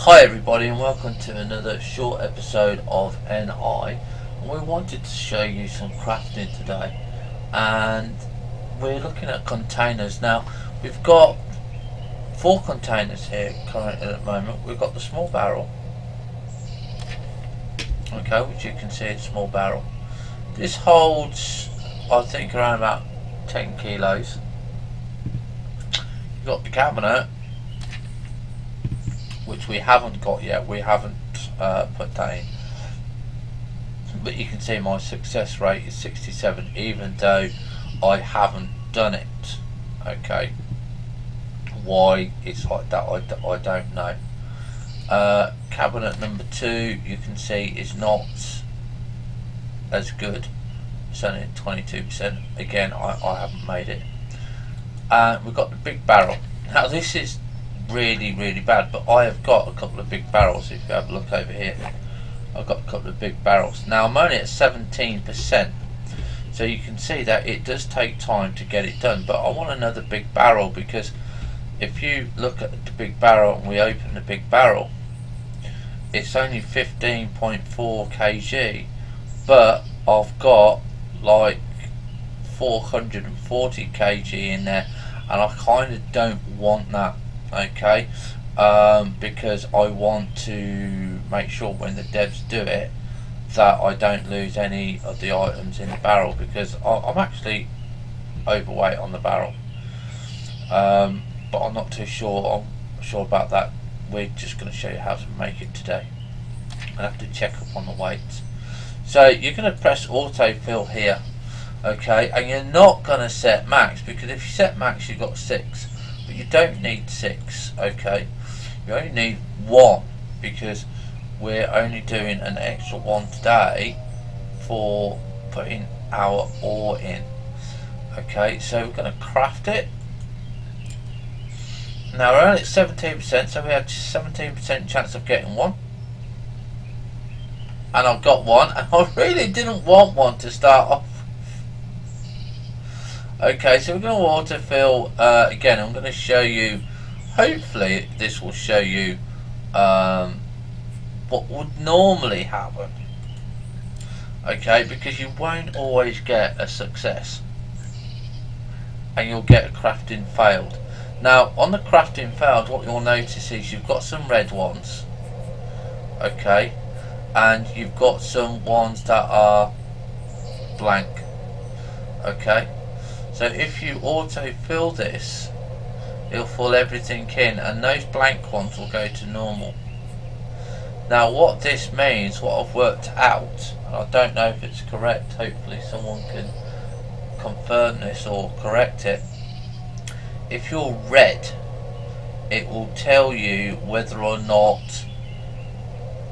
Hi everybody and welcome to another short episode of NI. And we wanted to show you some crafting today, and we're looking at containers. Now we've got 4 containers here currently at the moment. We've got the small barrel, okay, which you can see is a small barrel. This holds, I think, around about 10 kilos. You've got the cabinet, which we haven't got yet. We haven't put that in, but you can see my success rate is 67, even though I haven't done it. Okay, why it's like that I don't know. Cabinet number 2, you can see, is not as good. It's only at 22%. Again, I haven't made it. And we've got the big barrel. Now this is really bad, but I have got a couple of big barrels. If you have a look over here, I've got a couple of big barrels. Now I'm only at 17%, so you can see that it does take time to get it done, but I want another big barrel, because if you look at the big barrel and we open the big barrel, it's only 15.4 kg, but I've got like 440 kg in there, and I kind of don't want that. Okay, because I want to make sure when the devs do it that I don't lose any of the items in the barrel, because I'm actually overweight on the barrel, but I'm not too sure about that. We're just going to show you how to make it today. I have to check up on the weights. So you're going to press autofill here, okay, and you're not going to set max, because if you set max you've got 6. But you don't need 6, okay? You only need 1, because we're only doing an extra 1 today for putting our ore in. Okay, so we're going to craft it. Now we're only at 17%, so we have 17% chance of getting 1. And I've got 1, and I really didn't want 1 to start off. Okay, so we're going to autofill again. I'm going to show you, hopefully this will show you what would normally happen. Okay, because you won't always get a success, and you'll get a crafting failed. Now on the crafting failed, what you'll notice is you've got some red ones, okay, and you've got some ones that are blank, okay. So if you auto-fill this, it'll fill everything in, and those blank ones will go to normal. Now what this means, what I've worked out, and I don't know if it's correct, hopefully someone can confirm this or correct it. If you're red, it will tell you whether or not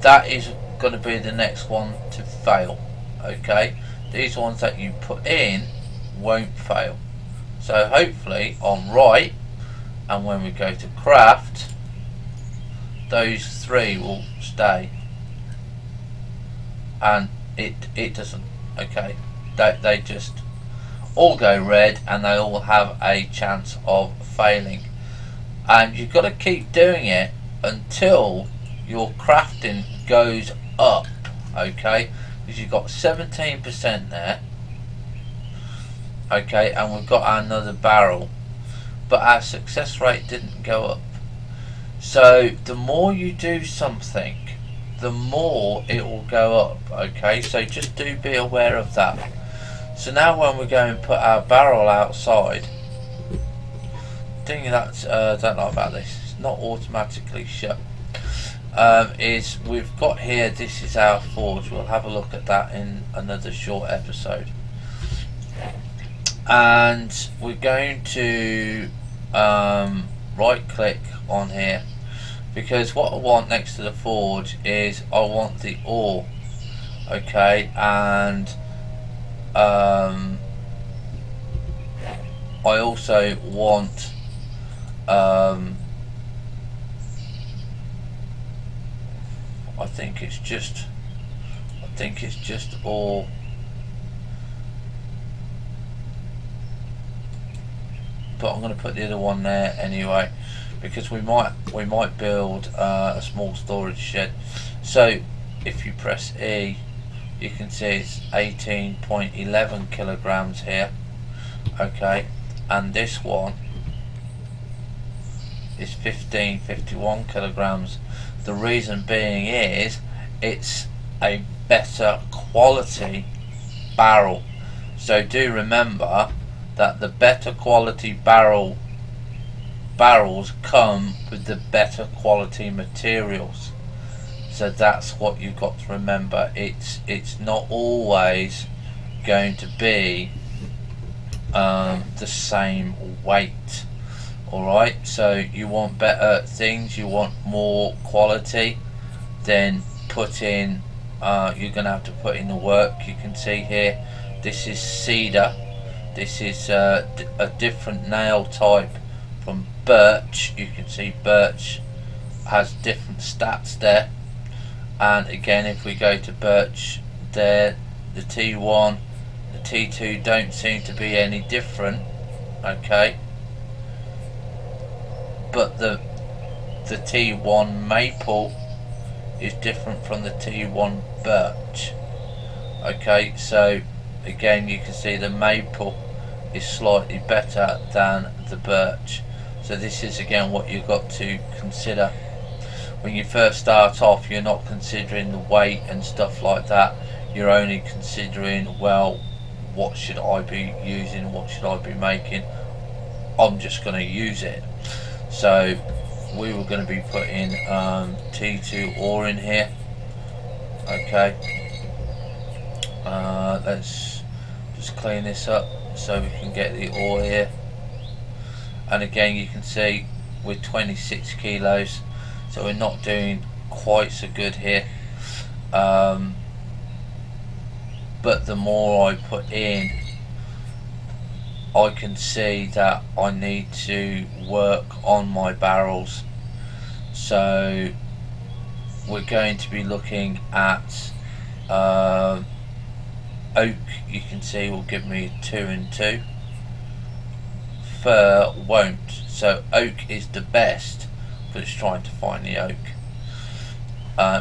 that is going to be the next one to fail. Okay, these ones that you put in won't fail. So hopefully I'm right, and when we go to craft, those 3 will stay, and it doesn't. Okay, they just all go red, and they all have a chance of failing, and you've got to keep doing it until your crafting goes up. Okay, because you've got 17% there. Okay, and we've got another barrel, but our success rate didn't go up. So the more you do something, the more it will go up. Okay, so just do be aware of that. So now when we go and put our barrel outside, the thing that I don't like about this, it's not automatically shut, is we've got here, this is our forge. We'll have a look at that in another short episode. And we're going to right click on here, because what I want next to the forge is I want the ore. Okay, and I also want I think it's just ore. But I'm going to put the other one there anyway. because we might build a small storage shed. So if you press E, you can see it's 18.11 kilograms here. Okay, and this one is 1551 kilograms. The reason being is it's a better quality barrel. So do remember that the better quality barrels come with the better quality materials. So that's what you've got to remember. It's not always going to be the same weight. Alright, so you want better things, you want more quality, then put in, you're going to have to put in the work. You can see here, this is cedar, this is a different nail type from birch. You can see birch has different stats there, and again if we go to birch there, the T1, the T2 don't seem to be any different. Okay, but the T1 maple is different from the T1 birch. Okay, so again you can see the maple is slightly better than the birch. So this is again what you've got to consider when you first start off. You're not considering the weight and stuff like that. You're only considering, well, what should I be using, what should I be making? I'm just going to use it. So we were going to be putting T2 ore in here. Okay, let's just clean this up so we can get the ore here. And again you can see we're 26 kilos, so we're not doing quite so good here. But the more I put in, I can see that I need to work on my barrels. So we're going to be looking at oak. You can see will give me 2 and 2. Fir won't. So oak is the best, but it's trying to find the oak,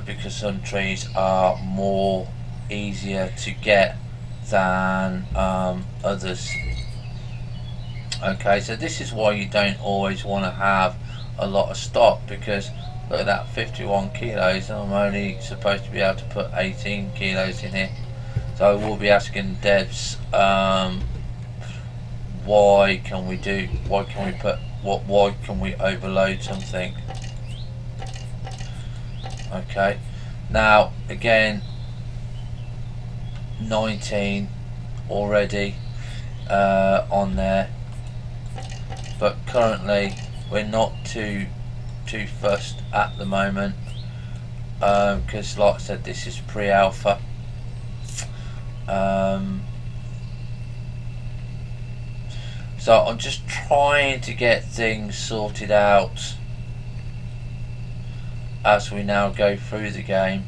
because some trees are more easier to get than others. Okay, so this is why you don't always want to have a lot of stock, because look at that, 51 kilos, and I'm only supposed to be able to put 18 kilos in here. So I will be asking devs, why can we overload something? Okay, now again 19 already on there, but currently we're not too fussed at the moment, because like I said, this is pre-alpha. So I'm just trying to get things sorted out as we now go through the game,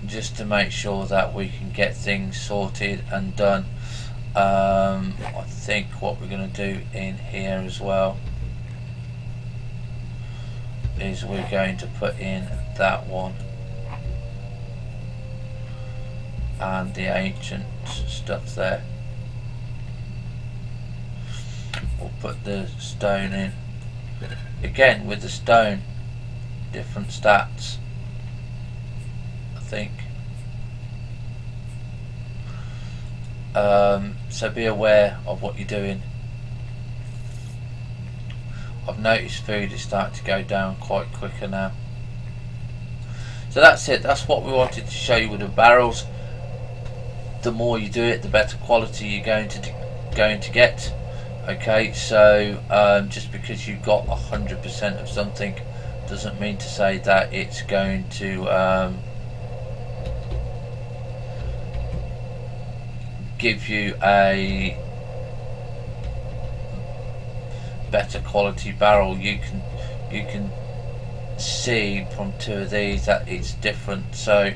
just to make sure that we can get things sorted and done. I think what we're going to do in here as well is we're going to put in that one and the ancient stuff there. We'll put the stone in. Again with the stone, different stats, I think. So be aware of what you're doing. I've noticed food is starting to go down quite quicker now. So that's it, that's what we wanted to show you with the barrels. The more you do it, the better quality you're going to get. Okay, so just because you've got 100% of something doesn't mean to say that it's going to give you a better quality barrel. You can see from 2 of these that it's different. So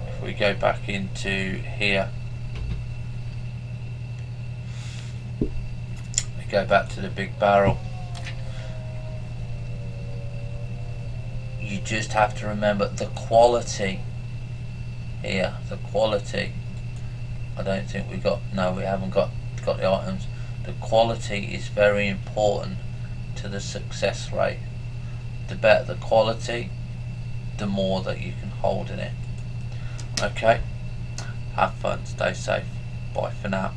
if we go back into here, go back to the big barrel. You just have to remember the quality here, the quality. I don't think we got, no, we haven't got the items. The quality is very important to the success rate. The better the quality, the more that you can hold in it. Okay, have fun, stay safe, bye for now.